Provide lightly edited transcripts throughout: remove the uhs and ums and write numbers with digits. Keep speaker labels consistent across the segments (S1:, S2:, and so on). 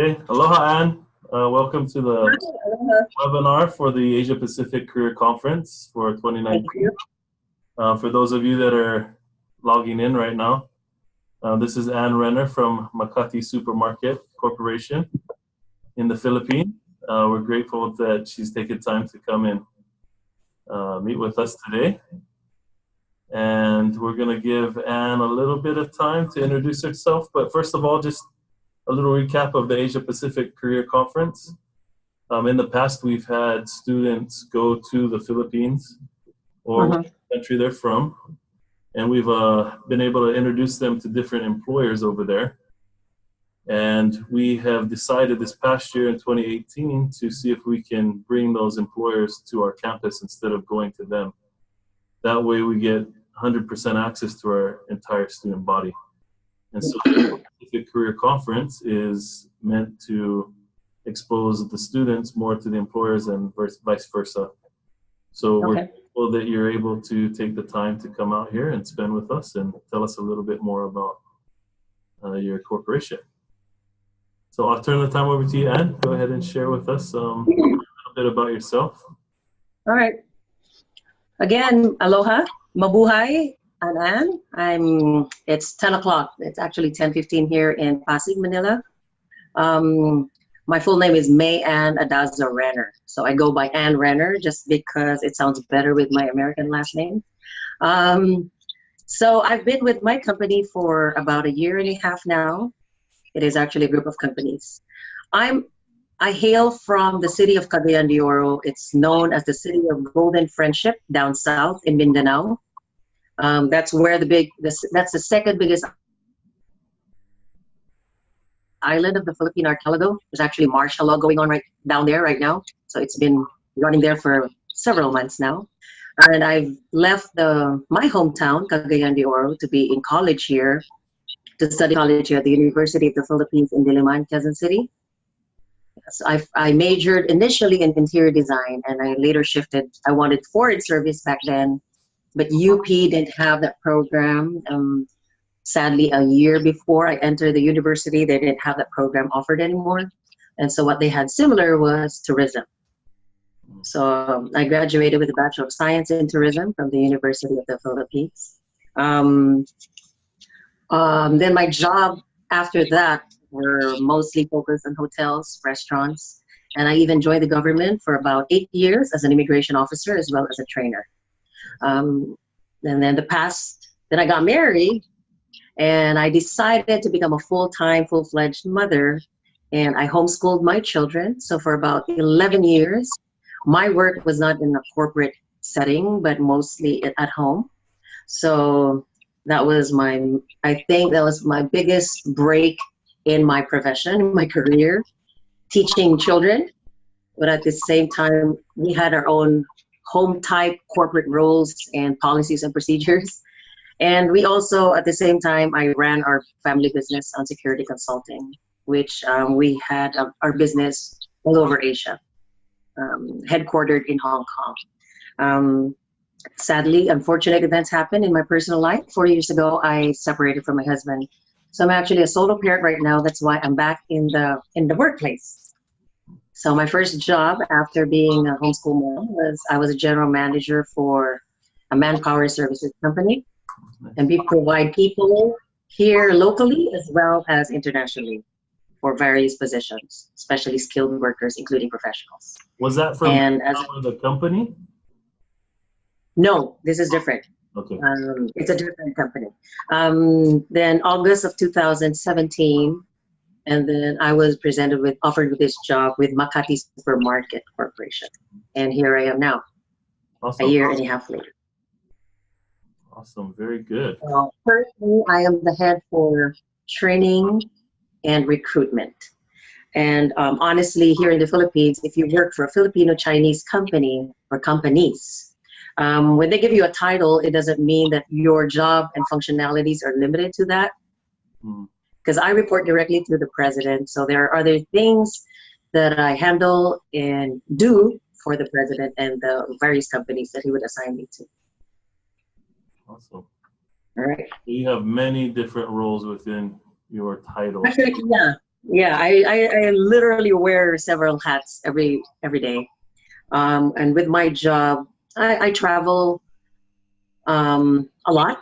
S1: Okay, aloha, Anne. Welcome to the
S2: Aloha.
S1: webinar for the Asia Pacific Career Conference for
S2: Thank
S1: 2019.
S2: you.
S1: For those of you that are logging in right now, this is Anne Renner from Makati Supermarket Corporation in the Philippines. We're grateful that she's taken time to come and meet with us today. And we're going to give Anne a little bit of time to introduce herself. But first of all, just a little recap of the Asia Pacific Career Conference. In the past, we've had students go to the Philippines or
S2: Mhm.
S1: the country they're from, and we've been able to introduce them to different employers over there. And we have decided this past year in 2018 to see if we can bring those employers to our campus instead of going to them. That way we get 100% access to our entire student body. And so the Career Conference is meant to expose the students more to the employers and vice versa. So we're
S2: Okay.
S1: grateful that you're able to take the time to come out here and spend with us and tell us a little bit more about your corporation. So I'll turn the time over to you, Anne. Go ahead and share with us a little bit about yourself.
S2: All right. Again, aloha, mabuhay, Anne. It's 10 o'clock. It's actually 10:15 here in Pasig, Manila. My full name is May Ann Adaza Renner. So I go by Anne Renner just because it sounds better with my American last name. So I've been with my company for about a year and a half now. It is actually a group of companies. I hail from the city of Cagayan de Oro. It's known as the city of Golden Friendship down south in Mindanao. That's where that's the second biggest island of the Philippine archipelago. There's actually martial law going on right down there right now. So it's been running there for several months now. And I've left my hometown, Cagayan de Oro, to be in college here, to study college here at the University of the Philippines in Diliman, Quezon City. So I majored initially in interior design, and I later shifted. I wanted foreign service back then, but UP didn't have that program. Sadly, a year before I entered the university, they didn't have that program offered anymore. And so what they had similar was tourism. So I graduated with a Bachelor of Science in Tourism from the University of the Philippines. Then my job after that were mostly focused on hotels, restaurants, and I even joined the government for about 8 years as an immigration officer as well as a trainer. And then then I got married, and I decided to become a full-time, full-fledged mother, and I homeschooled my children. So for about 11 years, my work was not in a corporate setting, but mostly at home. So I think that was my biggest break in my profession, my career, teaching children. But at the same time, we had our own home type corporate roles and policies and procedures. And we also, at the same time, I ran our family business on security consulting, which we had our business all over Asia, headquartered in Hong Kong. Sadly, unfortunate events happened in my personal life. 4 years ago, I separated from my husband. So I'm actually a solo parent right now. That's why I'm back in the workplace. So my first job after being a homeschool mom was I was a general manager for a manpower services company. And we provide people here locally as well as internationally for various positions, especially skilled workers, including professionals.
S1: Was that from the company?
S2: No, this is different.
S1: Okay.
S2: It's a different company. Then August of 2017, and then I was offered with this job with Makati Supermarket Corporation. And here I am now,
S1: Awesome.
S2: a year and a half later.
S1: Awesome, very good.
S2: Personally, I am the head for training and recruitment. And honestly, here in the Philippines, if you work for a Filipino-Chinese company or companies, when they give you a title, it doesn't mean that your job and functionalities are limited to that. Because I report directly to the president. So there are other things that I handle and do for the president and the various companies that he would assign me to.
S1: Awesome.
S2: All right.
S1: You have many different roles within your title.
S2: Actually, yeah. Yeah, I literally wear several hats every day. And with my job, I travel a lot.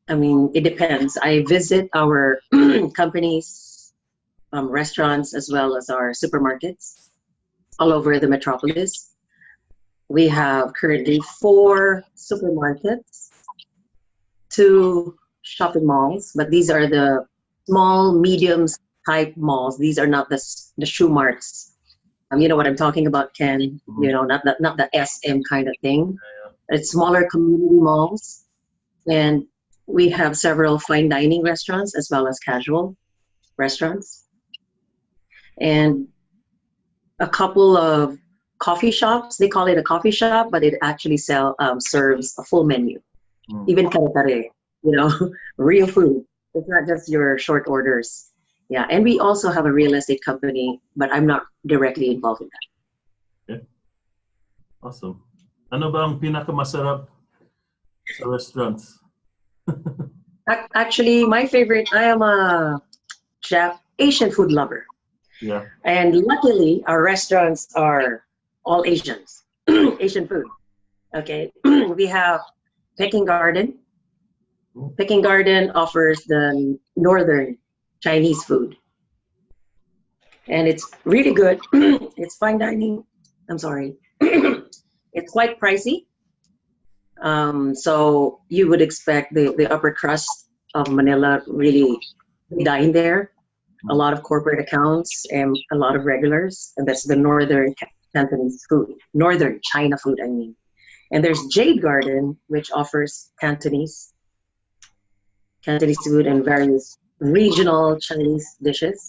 S2: I mean, it depends. I visit our companies, restaurants, as well as our supermarkets all over the metropolis. We have currently 4 supermarkets, 2 shopping malls, but these are the small, medium type malls. These are not the shoe marts. You know what I'm talking about, Ken?
S1: Mhm.
S2: Not the SM kind of thing. It's smaller community malls, and we have several fine dining restaurants as well as casual restaurants, and a couple of coffee shops. They call it a coffee shop, but it actually serves a full menu,
S1: Mm.
S2: even kare-kare, real food. It's not just your short orders. Yeah, and we also have a real estate company, but I'm not directly involved in that.
S1: Okay. Awesome. Ano ba ang pinakamasarap sa restaurants?
S2: Actually, my favorite, I am a Asian food lover.
S1: Yeah.
S2: And luckily, our restaurants are all Asians, Asian food. Okay, we have Peking Garden. Peking Garden offers the northern Chinese food, and it's really good. It's fine dining. I'm sorry. It's quite pricey. So you would expect the upper crust of Manila really dine there. A lot of corporate accounts and a lot of regulars, and that's the northern Cantonese food, northern China food, I mean. And there's Jade Garden, which offers Cantonese food and various regional Chinese dishes.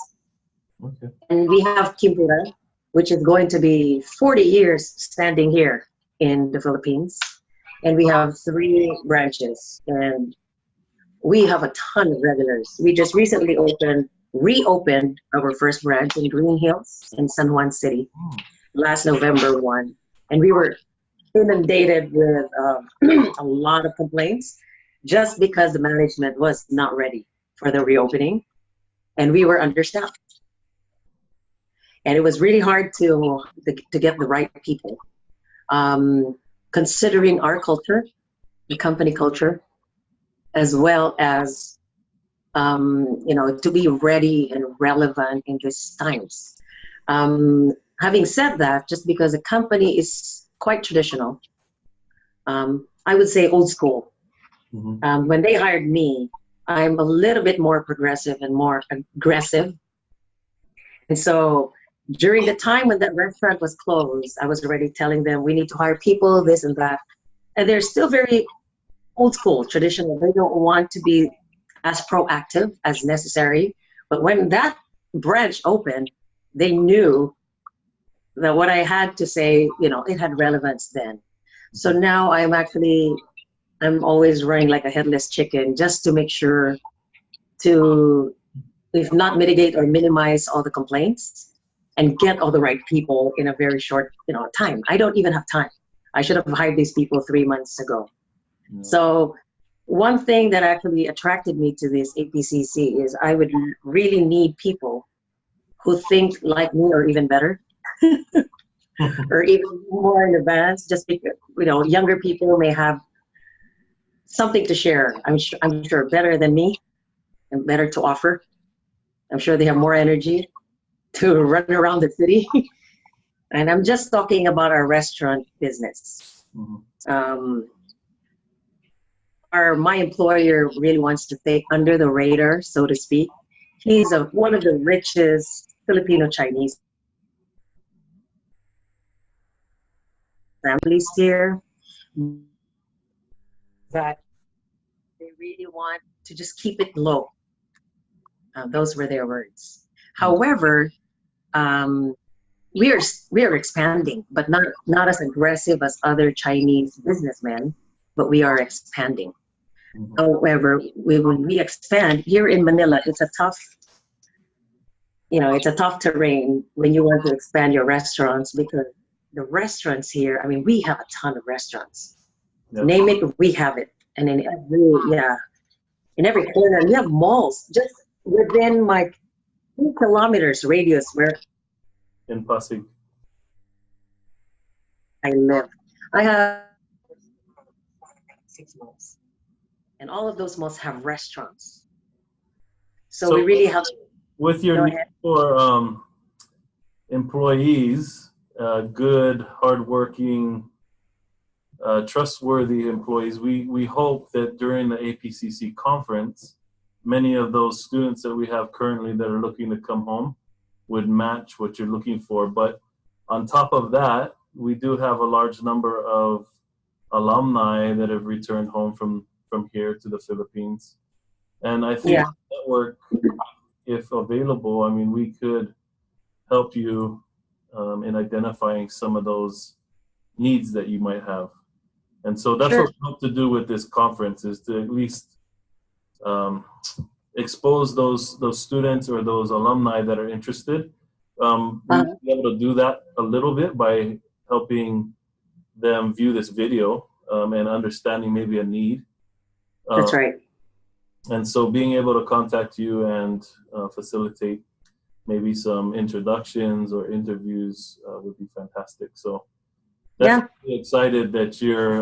S1: Okay.
S2: And we have Kimpura, which is going to be 40 years standing here in the Philippines. And we have 3 branches, and we have a ton of regulars. We just recently reopened our first branch in Green Hills in San Juan City last November 1. And we were inundated with a lot of complaints just because the management was not ready for the reopening, and we were understaffed. And it was really hard to get the right people. Considering our culture, the company culture, as well as to be ready and relevant in these times. Having said that, just because the company is quite traditional, I would say old school.
S1: Mm-hmm.
S2: When they hired me, I'm a little bit more progressive and more aggressive. And so during the time when that restaurant was closed, I was already telling them we need to hire people, this and that. And they're still very old school, traditional. They don't want to be as proactive as necessary. But when that branch opened, they knew that what I had to say, it had relevance then. So now I'm always running like a headless chicken just to make sure to, if not mitigate or minimize all the complaints and get all the right people in a very short, time. I don't even have time. I should have hired these people 3 months ago. Yeah. So one thing that actually attracted me to this APCC is I would really need people who think like me or even better, or even more in advance, just because, younger people may have something to share. I'm sure better than me and better to offer. I'm sure they have more energy to run around the city. And I'm just talking about our restaurant business. Mm-hmm. My employer really wants to stay under the radar, so to speak. He's one of the richest Filipino Chinese families here, that they really want to just keep it low. Those were their words. However, we are expanding, but not as aggressive as other Chinese businessmen, but we are expanding. Mm-hmm. However, when we expand here in Manila, it's a tough terrain when you want to expand your restaurants, because the restaurants here, we have a ton of restaurants. Yep. Name it, we have it. And in every corner, we have malls. Just within my kilometers radius where
S1: in Pasig?
S2: I live. I have 6 malls, and all of those malls have restaurants. So we
S1: So
S2: really have.
S1: with your
S2: Go
S1: need
S2: ahead.
S1: for employees, good, hardworking, trustworthy employees, we hope that during the APCC conference, many of those students that we have currently that are looking to come home would match what you're looking for. But on top of that, we do have a large number of alumni that have returned home from here to the Philippines. And I think
S2: Yeah,
S1: network, if available, I mean, we could help you in identifying some of those needs that you might have. And so that's
S2: sure.
S1: what we hope to do with this conference, is to at least um, expose those students or those alumni that are interested. We will be able to do that a little bit by helping them view this video and understanding maybe a need.
S2: That's
S1: Uh,
S2: right.
S1: and so being able to contact you and facilitate maybe some introductions or interviews would be fantastic. So
S2: Yeah.
S1: definitely excited that you're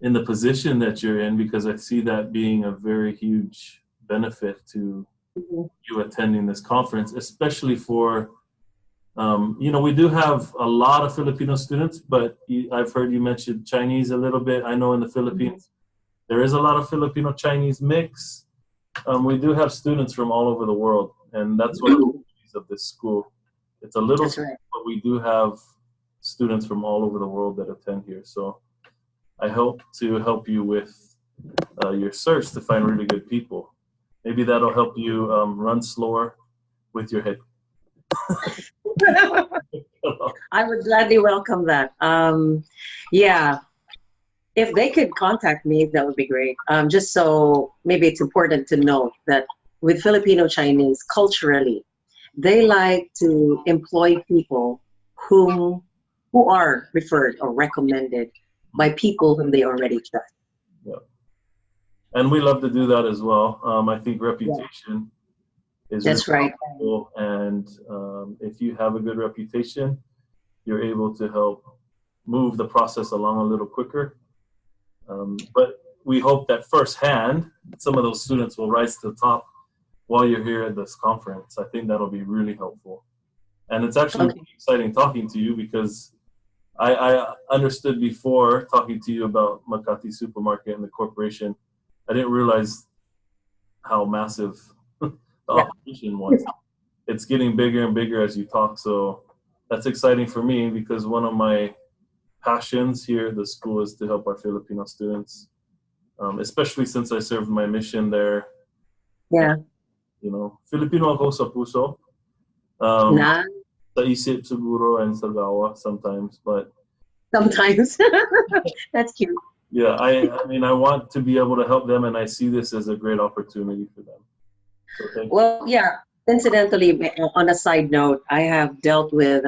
S1: in the position that you're in, because I see that being a very huge benefit to
S2: Mhm.
S1: you attending this conference, especially for, we do have a lot of Filipino students, but I've heard you mention Chinese a little bit. I know in the Philippines, there is a lot of Filipino-Chinese mix. We do have students from all over the world, and that's one of the beauties of this school. It's a little
S2: That's
S1: school,
S2: right.
S1: but we do have students from all over the world that attend here. So I hope to help you with your search to find really good people. Maybe that'll help you run slower with your head.
S2: I would gladly welcome that. Yeah, if they could contact me, that would be great. Just so maybe it's important to note that with Filipino Chinese, culturally, they like to employ people who are referred or recommended by people whom they already trust.
S1: Yeah. And we love to do that as well. I think
S2: Yeah,
S1: reputation is really
S2: that's right.
S1: helpful, and if you have a good reputation, you're able to help move the process along a little quicker. But we hope that firsthand, some of those students will rise to the top while you're here at this conference. I think that'll be really helpful. And it's actually
S2: Okay.
S1: really exciting talking to you, because I understood before talking to you about Makati Supermarket and the corporation, I didn't realize how massive the
S2: Yeah.
S1: operation was. It's getting bigger and bigger as you talk. So that's exciting for me, because one of my passions here at the school is to help our Filipino students, especially since I served my mission there.
S2: Yeah.
S1: Filipino ako sa puso. Um,
S2: Nah,
S1: sa isip siguro and sa gawa sometimes, but
S2: sometimes. That's cute.
S1: yeah, I mean, I want to be able to help them, and I see this as a great opportunity for them. So thank you.
S2: Well, yeah. Incidentally, on a side note, I have dealt with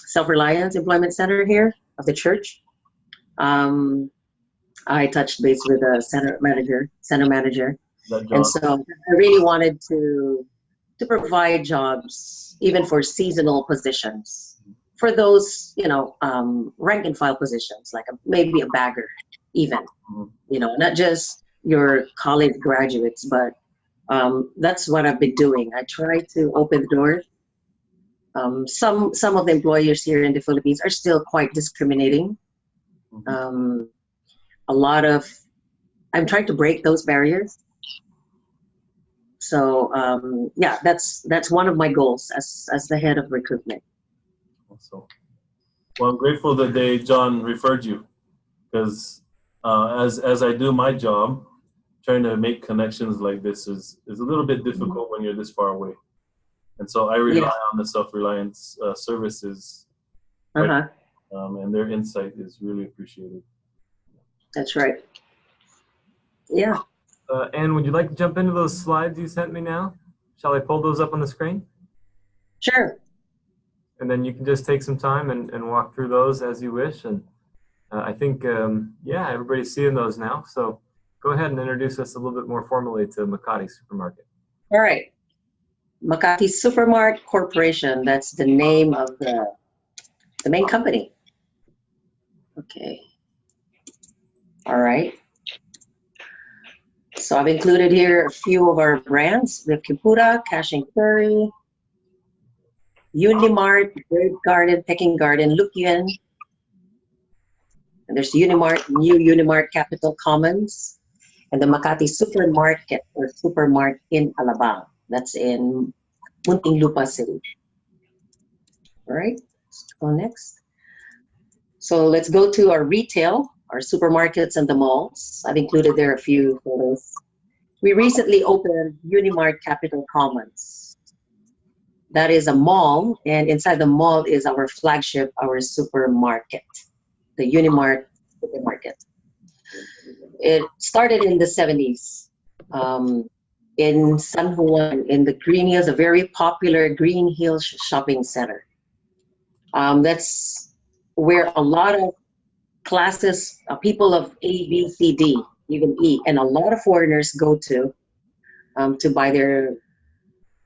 S2: Self-Reliance Employment Center here of the church. Um, I touched base with a center manager,
S1: That
S2: and
S1: John.
S2: so I really wanted to provide jobs even for seasonal positions, for those rank and file positions, like maybe a bagger, even not just your college graduates, but that's what I've been doing. I try to open the doors. Some of the employers here in the Philippines are still quite discriminating. Um, a lot of I'm trying to break those barriers. So yeah, that's one of my goals as the head of recruitment.
S1: So, well, I'm grateful that John referred you, because as I do my job, trying to make connections like this is a little bit difficult when you're this far away. And so I rely
S2: Yeah.
S1: on the Self-Reliance services, right?
S2: Uh-huh.
S1: And their insight is really appreciated.
S2: That's right. Yeah.
S3: Anne, would you like to jump into those slides you sent me now? Shall I pull those up on the screen?
S2: Sure.
S3: And then you can just take some time and walk through those as you wish. And I think, yeah, everybody's seeing those now. So go ahead and introduce us a little bit more formally to Makati Supermarket.
S2: All right. Makati Supermart Corporation. That's the name of the main company. Okay. All right. So I've included here a few of our brands. We have Kimpura, Cash and Carry, Unimart, Bird Garden, Peking Garden, Lukyan. And there's Unimart, new Unimart Capital Commons, and the Makati Supermarket or Supermart in Alabang. That's in Muntinlupa City. All right, let's go next. So let's go to our retail, our supermarkets and the malls. I've included there a few photos. We recently opened Unimart Capital Commons. That is a mall, and inside the mall is our flagship, our supermarket, the Unimart Supermarket. It started in the 70s in San Juan, in the Green Hills, a very popular Green Hills shopping center. That's where a lot of classes, people of A, B, C, D, even E, and a lot of foreigners go to buy their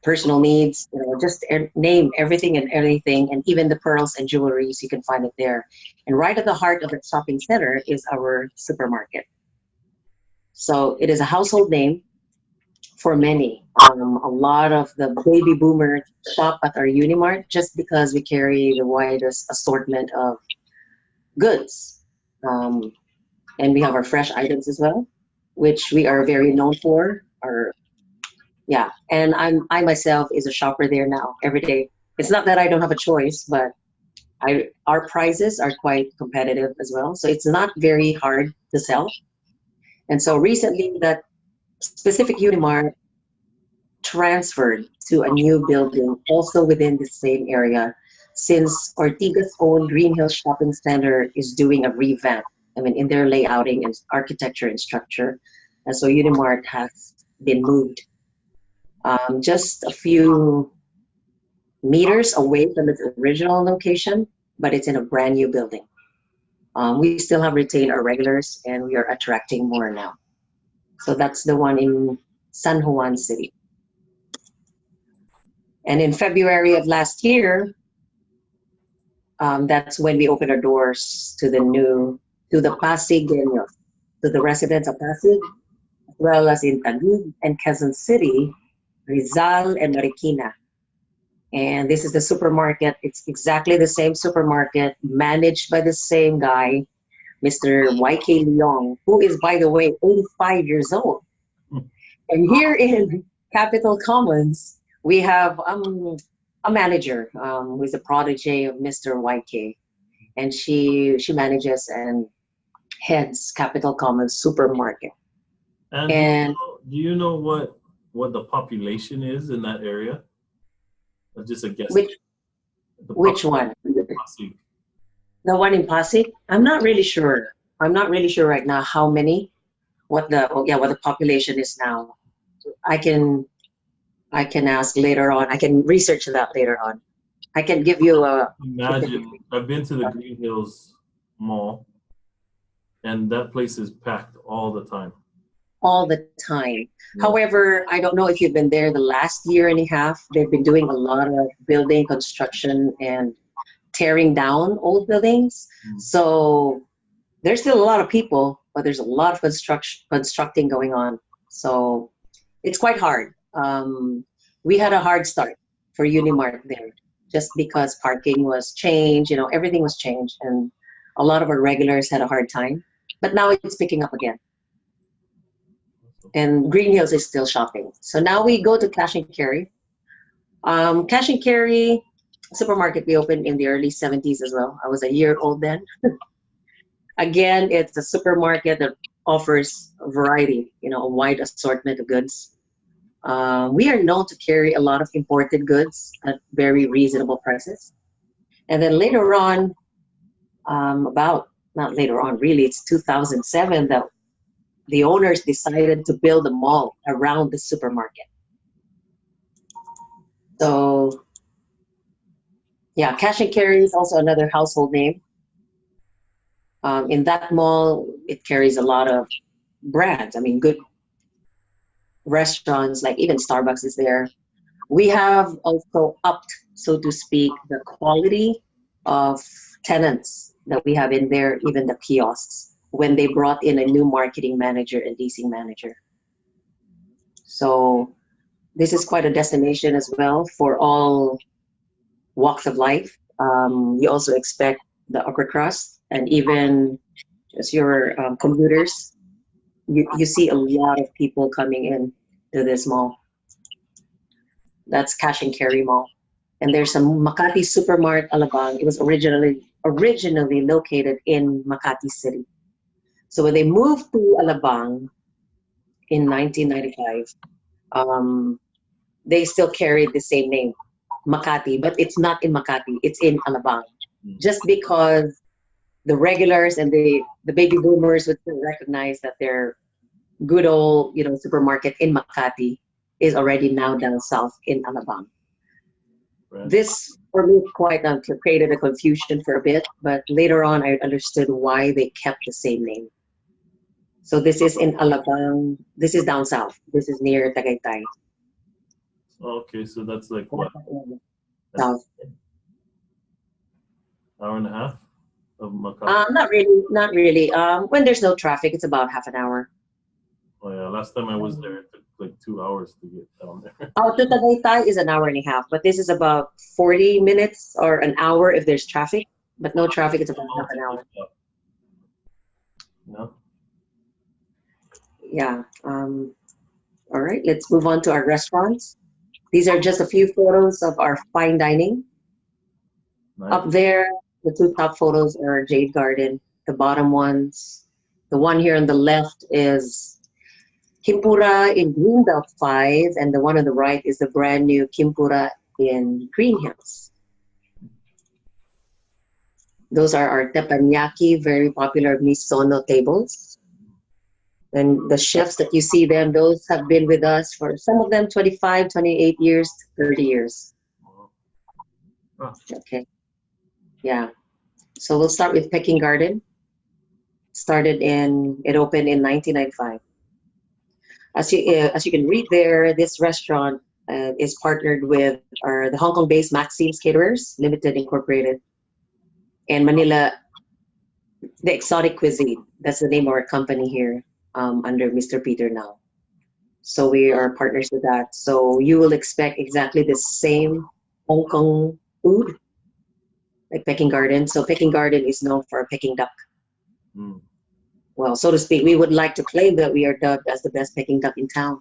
S2: personal needs, just name everything and everything, and even the pearls and jewelries, you can find it there. And right at the heart of the shopping center is our supermarket. So it is a household name for many. A lot of the baby boomers shop at our Unimart just because we carry the widest assortment of goods. And we have our fresh items as well, which we are very known for. Yeah, and I myself is a shopper there now every day. It's not that I don't have a choice, but our prices are quite competitive as well. So it's not very hard to sell. And so recently that specific Unimart transferred to a new building also within the same area, since Ortiga's own Green Hills Shopping Center is doing a revamp, in their layouting and architecture and structure. And so Unimart has been moved just a few meters away from its original location, but it's in a brand new building. We still have retained our regulars, and we are attracting more now. So that's the one in San Juan City. And in February of last year, that's when we opened our doors to the Pasigueños, to the residents of Pasig, as well as in Taguig and Quezon City, Rizal and Marikina. And this is the supermarket. It's exactly the same supermarket managed by the same guy, Mr. YK Leong, who is, by the way, 85 years old. And here in Capital Commons, we have a manager who is a protege of Mr. YK. And she manages and heads Capital Commons Supermarket.
S1: And do you know what the population is in that area? Just a guess.
S2: Which one? The one in Pasig? I'm not really sure. I'm not really sure right now how many, what the population is now. I can ask later on. I can research that later on. I can give you a.
S1: Imagine, I've been to the Green Hills Mall, and that place is packed all the time.
S2: All the time.
S1: Yeah.
S2: However, I don't know if you've been there the last year and a half. They've been doing a lot of building construction and tearing down old buildings. So there's still a lot of people, but there's a lot of constructing going on. So it's quite hard. We had a hard start for Unimart there, just because parking was changed, everything was changed, and a lot of our regulars had a hard time. But now it's picking up again. And Green Hills is still shopping. So now we go to Cash and Carry. Cash and Carry supermarket we opened in the early 70s as well. I was a year old then. Again, it's a supermarket that offers a variety, a wide assortment of goods. We are known to carry a lot of imported goods at very reasonable prices. And then later on, not later on, really, it's 2007 that the owners decided to build a mall around the supermarket. So, yeah, Cash and Carry is also another household name. In that mall, it carries a lot of brands. Good restaurants, like even Starbucks is there. We have also upped, so to speak, the quality of tenants that we have in there, even the kiosks, when they brought in a new marketing manager and leasing manager. So this is quite a destination as well for all walks of life. You also expect the upper crust and even as your commuters, you see a lot of people coming in to this mall. That's Cash and Carry Mall. And there's a Makati Supermart Alabang. It was originally located in Makati City. So when they moved to Alabang in 1995, they still carried the same name, Makati, but it's not in Makati, it's in Alabang. Just because the regulars and the baby boomers would still recognize that their good old, supermarket in Makati is already now down south in Alabang.
S1: Right.
S2: This, for me, quite created a confusion for a bit, but later on I understood why they kept the same name. So this is in Alabang. This is down south. This is near Tagaytay.
S1: Okay, so that's like what?
S2: South.
S1: Hour and a half of Makati?
S2: Not really. When there's no traffic, it's about half an hour.
S1: Oh yeah, last time I was there, it took like 2 hours to get down there.
S2: Out to Tagaytay is an hour and a half, but this is about 40 minutes or an hour if there's traffic. But no traffic, it's about half an hour.
S1: No?
S2: Yeah. All right, let's move on to our restaurants. These are just a few photos of our fine dining.
S1: Nice.
S2: Up there, the two top photos are Jade Garden. The bottom ones, the one here on the left is Kimpura in Greenbelt 5, and the one on the right is the brand new Kimpura in Green Hills. Those are our teppanyaki, very popular misono tables. And the chefs that you see them, those have been with us for some of them 25, 28 years, 30 years. Okay. Yeah. So we'll start with Peking Garden. It opened in 1995. As you can read there, this restaurant is partnered with the Hong Kong-based Maxine's Caterers Limited Incorporated, and Manila, the Exotic Cuisine. That's the name of our company here under Mr. Peter now. So we are partners with that. So you will expect exactly the same Hong Kong food like Peking Garden. So Peking Garden is known for Peking duck.
S1: Mm.
S2: Well, so to speak, we would like to claim that we are dubbed as the best Peking duck in town.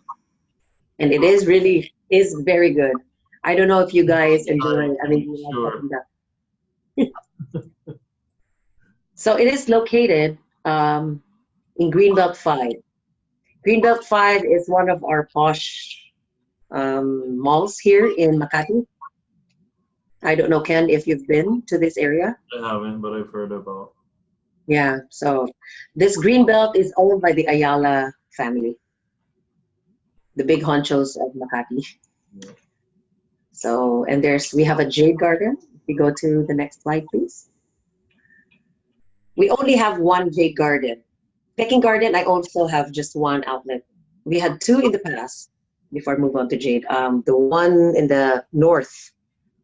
S2: And it is very good. I don't know if you guys enjoy it. I mean, you like Peking duck. So it is located in Greenbelt 5. Greenbelt 5 is one of our posh malls here in Makati. I don't know, Ken, if you've been to this area.
S1: I haven't, but I've heard about.
S2: Yeah, so this Greenbelt is owned by the Ayala family, the big honchos of Makati.
S1: Yeah.
S2: So, and we have a Jade Garden. If you go to the next slide, please. We only have one Jade Garden. Peking Garden, I also have just one outlet. We had two in the past before I move on to Jade. The one in the north,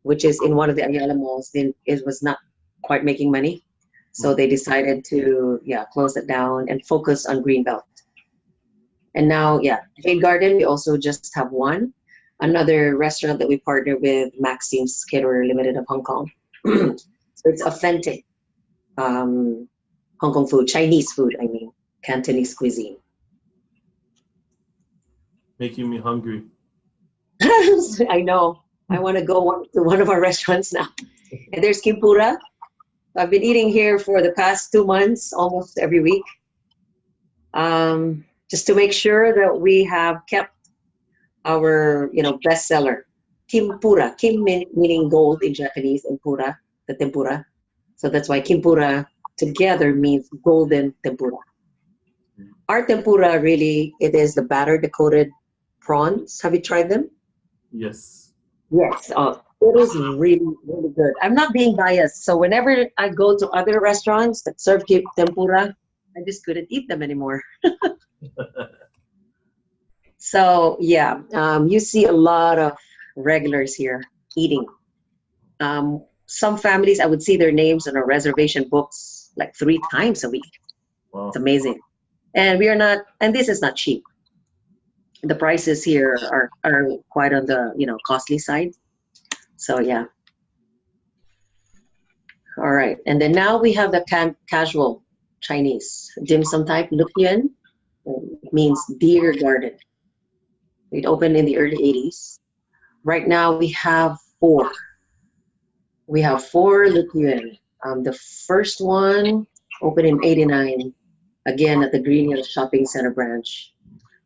S2: which is in one of the Ayala malls, then it was not quite making money. So they decided to close it down and focus on Greenbelt. And now, Jade Garden, we also just have one. Another restaurant that we partner with, Maxine's Caterer Limited of Hong Kong. So it's authentic Hong Kong food, Chinese food, I mean, Cantonese cuisine.
S1: Making me hungry.
S2: I know. I want to go to one of our restaurants now. And there's Kimpura. I've been eating here for the past 2 months, almost every week, just to make sure that we have kept our, bestseller, Kimpura. Kim meaning gold in Japanese, and pura, the tempura. So that's why Kimpura together means golden tempura. Our tempura, really, it is the batter coated prawns. Have you tried them?
S1: Yes.
S2: Yes. It is really, really good. I'm not being biased. So whenever I go to other restaurants that serve tempura, I just couldn't eat them anymore. So you see a lot of regulars here eating. Some families, I would see their names on our reservation books like 3 times a week.
S1: Wow.
S2: It's amazing. And this is not cheap. The prices here are quite on the, costly side. So yeah. All right. And then now we have the casual Chinese dim sum type, Lupian. It means beer garden. It opened in the early 80s. Right now we have 4. We have 4 Lupian. The first one opened in 89, again at the Green Hills Shopping Center branch.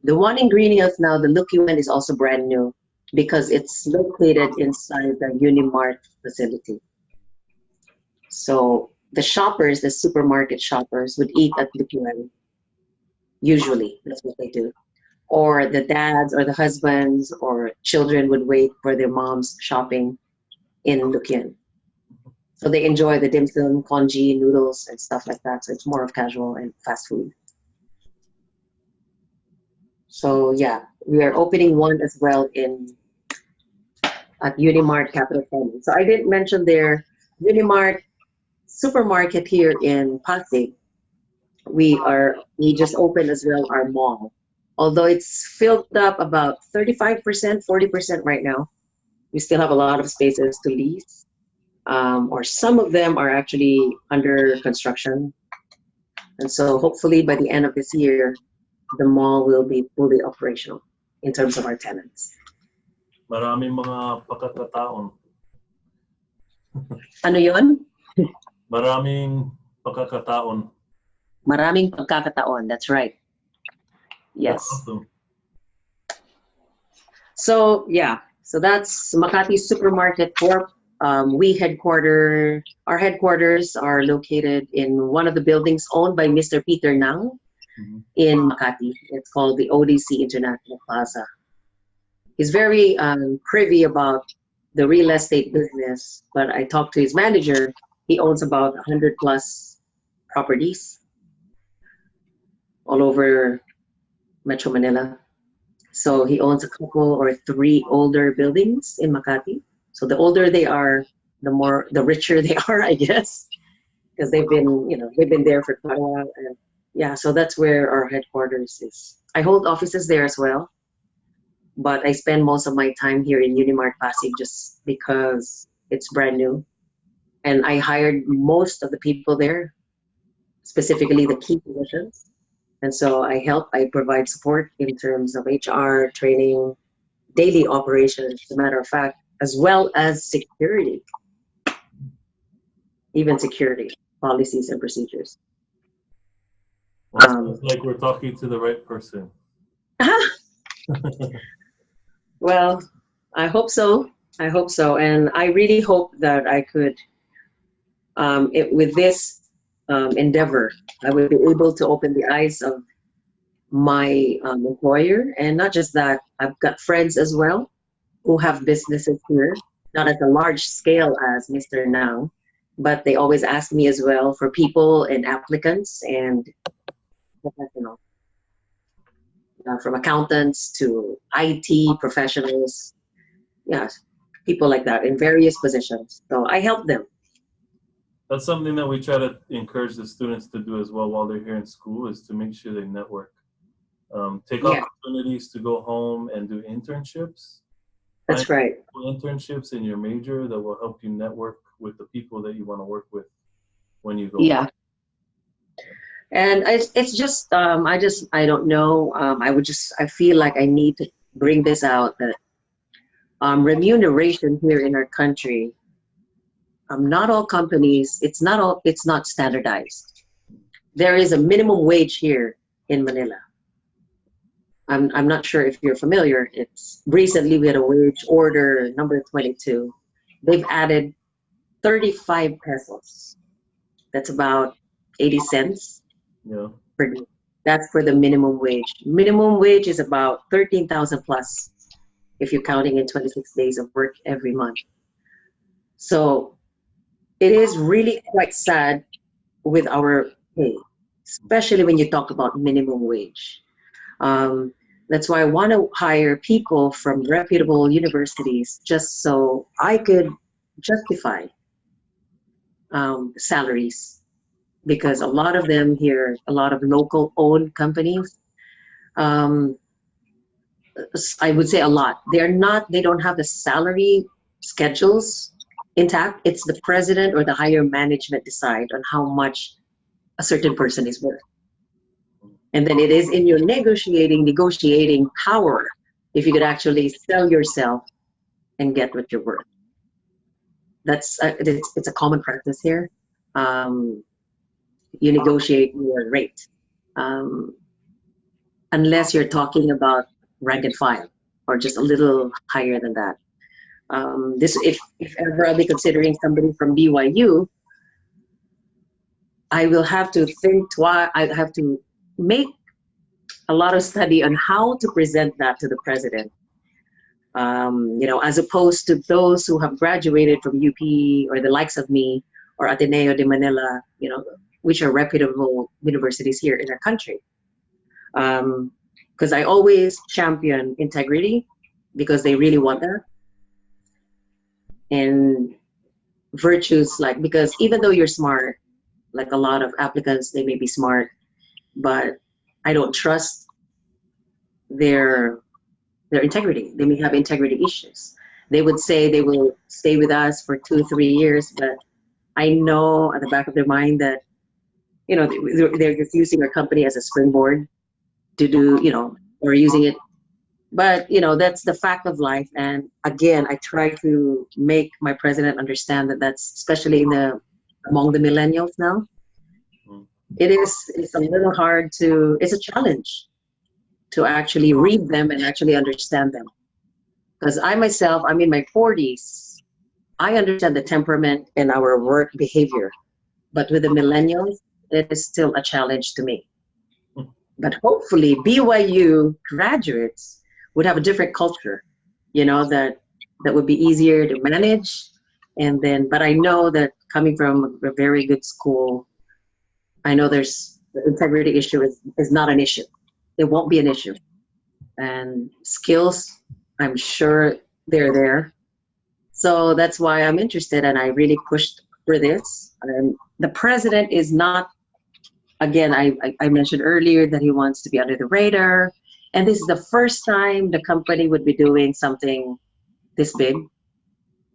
S2: The one in Green Hills now, the Lupian, is also brand new because it's located inside the Unimart facility. So the shoppers, the supermarket shoppers, would eat at Lupian. Usually, that's what they do. Or the dads or the husbands or children would wait for their moms shopping in Lupian. So they enjoy the dim sum, congee, noodles, and stuff like that. So it's more of casual and fast food. So yeah, we are opening one as well at Unimart Capital Center. So I didn't mention their Unimart Supermarket here in Pasig. We just opened as well our mall. Although it's filled up about 35%, 40% right now, we still have a lot of spaces to lease. Or some of them are actually under construction. And so hopefully by the end of this year, the mall will be fully operational in terms of our tenants.
S1: Maraming mga pagkakataon.
S2: Ano yun?
S1: Maraming pagkakataon.
S2: Maraming pagkakataon, that's right. Yes.
S1: That's awesome.
S2: So yeah, so that's Makati Supermarket Corp. Our headquarters are located in one of the buildings owned by Mr. Peter Nang in Makati. It's called the ODC International Plaza. He's very privy about the real estate business, but I talked to his manager. He owns about 100+ properties all over Metro Manila. So he owns a couple or 3 older buildings in Makati. So the older they are, the richer they are, I guess, because they've been there for quite a while. And yeah, so that's where our headquarters is. I hold offices there as well, but I spend most of my time here in Unimart Pasig just because it's brand new. And I hired most of the people there, specifically the key positions. And so I provide support in terms of HR, training, daily operations, as a matter of fact, as well as security, even security policies and procedures.
S1: Well, sounds like we're talking to the right person.
S2: Well, I hope so. And I really hope that I could, with this endeavor, I would be able to open the eyes of my employer. And not just that, I've got friends as well who have businesses here, not at a large scale as Mr. Nang, but they always ask me as well for people and applicants and professionals, from accountants to IT professionals, people like that in various positions. So I help them.
S1: That's something that we try to encourage the students to do as well while they're here in school, is to make sure they network. Take opportunities to go home and do internships.
S2: That's right.
S1: Internships in your major that will help you network with the people that you want to work with when you go.
S2: Yeah. And it's just, I don't know. I feel like I need to bring this out that remuneration here in our country, not all companies, it's not standardized. There is a minimum wage here in Manila. I'm not sure if you're familiar. It's recently we had a wage order number 22. They've added 35 pesos. That's about 80 cents per day. That's for the minimum wage. Minimum wage is about 13,000 plus if you're counting in 26 days of work every month. So it is really quite sad with our pay, especially when you talk about minimum wage. That's why I want to hire people from reputable universities just so I could justify salaries, because a lot of them here, a lot of local owned companies, um, I would say a lot. They don't have the salary schedules intact. It's the president or the higher management decide on how much a certain person is worth. And then it is in your negotiating power if you could actually sell yourself and get what you're worth. That's it's a common practice here. Um, you negotiate your rate, um, unless you're talking about rank and file or just a little higher than that. This if ever I'll be considering somebody from BYU, I will have to think twice. I have to make a lot of study on how to present that to the president. As opposed to those who have graduated from UP or the likes of me or Ateneo de Manila, which are reputable universities here in our country. Because I always champion integrity because they really want that. And virtues because even though you're smart, like a lot of applicants, they may be smart, but I don't trust their integrity. They may have integrity issues. They would say they will stay with us for 2-3 years, but I know at the back of their mind that, they're just using our company as a springboard to do, or using it. But, that's the fact of life. And again, I try to make my president understand that that's especially among the millennials now. It's a little hard it's a challenge to actually read them and actually understand them. Because I myself, I'm in my 40s. I understand the temperament and our work behavior. But with the millennials, it is still a challenge to me. But hopefully BYU graduates would have a different culture, that would be easier to manage. But I know that coming from a very good school, I know the integrity issue is not an issue. It won't be an issue. And skills, I'm sure they're there. So that's why I'm interested, and I really pushed for this. The president is not, again, I mentioned earlier that he wants to be under the radar. And this is the first time the company would be doing something this big,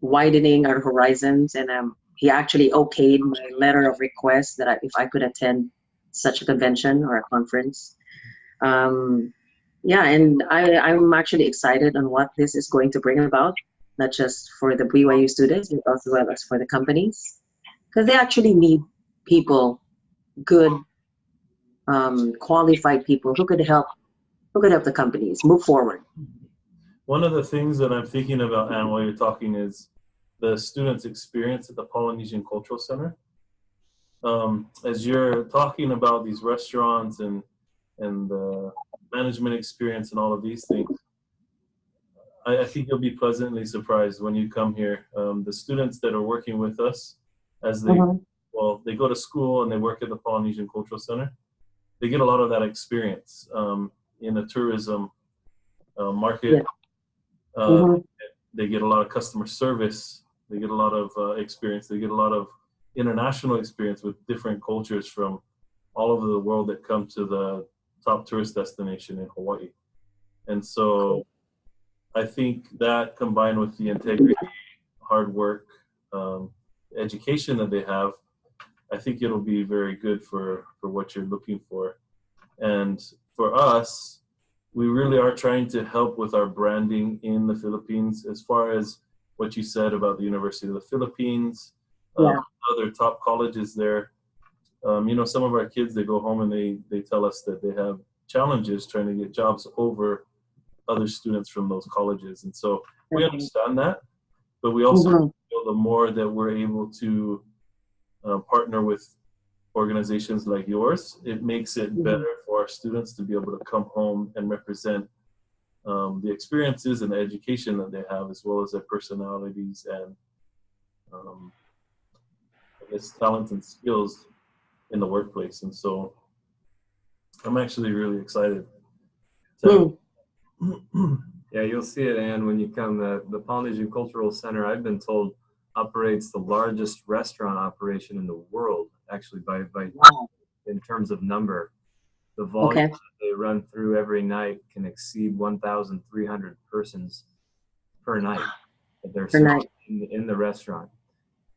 S2: widening our horizons. And he actually okayed my letter of request that if I could attend such a convention or a conference. And I'm actually excited on what this is going to bring about, not just for the BYU students, but as well as for the companies, because they actually need people, good, qualified people who could help the companies move forward.
S1: One of the things that I'm thinking about, Anne, while you're talking is the students' experience at the Polynesian Cultural Center. As you're talking about these restaurants and the management experience and all of these things, I think you'll be pleasantly surprised when you come here. The students that are working with us, as they go to school and they work at the Polynesian Cultural Center, they get a lot of that experience in the tourism market. They get a lot of customer service. They get a lot of experience. They get a lot of international experience with different cultures from all over the world that come to the top tourist destination in Hawaii. And so I think that combined with the integrity, hard work, education that they have, I think it'll be very good for what you're looking for. And for us, we really are trying to help with our branding in the Philippines, as far as what you said about the University of the Philippines, other top colleges there. Some of our kids, they go home and they tell us that they have challenges trying to get jobs over other students from those colleges. And so we understand that, but we also feel the more that we're able to partner with organizations like yours, it makes it better for our students to be able to come home and represent the experiences and the education that they have, as well as their personalities and talents and skills in the workplace. And so I'm actually really excited to
S3: Yeah, you'll see it, Anne, when you come. The Polynesian Cultural Center, I've been told, operates the largest restaurant operation in the world, actually, by
S2: Wow.
S3: in terms of number. The volume
S2: Okay.
S3: that they run through every night can exceed 1,300 persons per night that they're
S2: Per
S3: serving
S2: night.
S3: in the restaurant,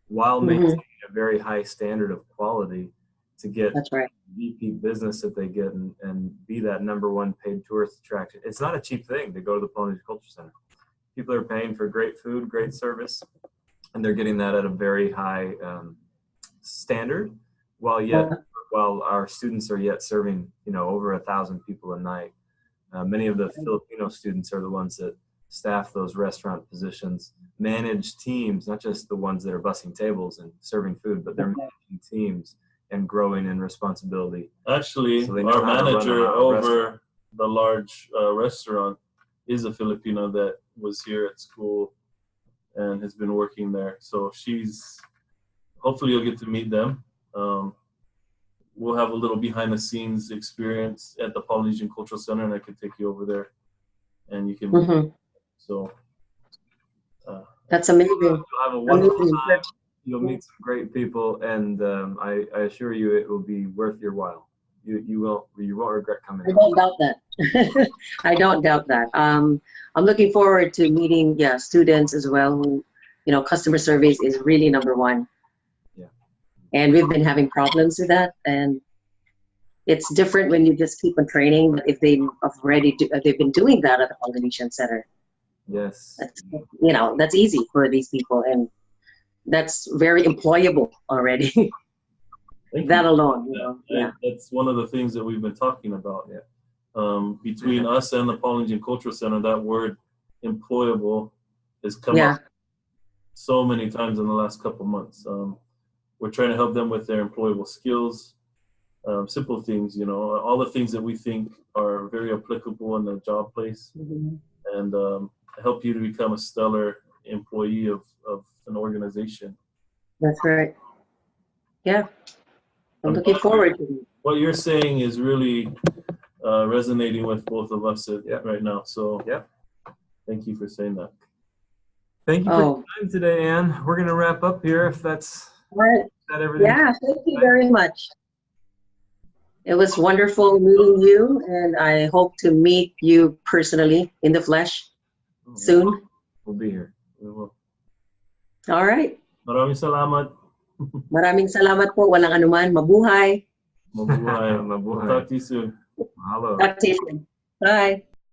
S3: while
S2: Mhm.
S3: maintaining a very high standard of quality to get
S2: That's right.
S3: repeat business that they get and be that #1 paid tourist attraction. It's not a cheap thing to go to the Polynesian Culture Center. People are paying for great food, great service, and they're getting that at a very high standard, while our students are yet serving, over 1,000 people a night. Many of the Filipino students are the ones that staff those restaurant positions, manage teams, not just the ones that are bussing tables and serving food, but they're managing teams and growing in responsibility.
S1: Actually,
S3: So they know
S1: our
S3: how to run
S1: manager
S3: a
S1: over
S3: restaurant.
S1: the large restaurant is a Filipino that was here at school and has been working there. So hopefully you'll get to meet them. We'll have a little behind the scenes experience at the Polynesian Cultural Center, and I can take you over there and you can meet them. So
S2: That's amazing.
S3: You'll have a wonderful
S2: Amazing.
S3: time. You'll meet some great people, and I assure you it will be worth your while. You won't regret coming.
S2: I don't doubt that. I don't doubt that. I'm looking forward to meeting students as well. Who, customer service is really #1.
S3: Yeah.
S2: And we've been having problems with that, and it's different when you just keep on training. But if they've been doing that at the Polynesian Center.
S3: Yes.
S2: That's easy for these people, and that's very employable already. That alone, yeah.
S1: That's one of the things that we've been talking about. Between us and the Polynesian Cultural Center, that word employable has come up so many times in the last couple months. We're trying to help them with their employable skills, simple things, all the things that we think are very applicable in the job place, and help you to become a stellar employee of an organization.
S2: That's right. Yeah. I'm looking forward to it.
S1: What you're saying is really resonating with both of us right now. So thank you for saying that.
S3: Thank you for your time today, Anne. We're going to wrap up here if that's everything.
S2: Yeah, thank you very much. It was wonderful meeting you, and I hope to meet you personally in the flesh soon.
S3: We'll be here.
S1: We will.
S2: All right.
S1: Maraming salamat.
S2: Maraming salamat po. Walang anuman. Mabuhay.
S1: Mabuhay.
S3: Mabuhay.
S1: Talk to you soon.
S3: Mahalo.
S2: Talk to you soon. Bye.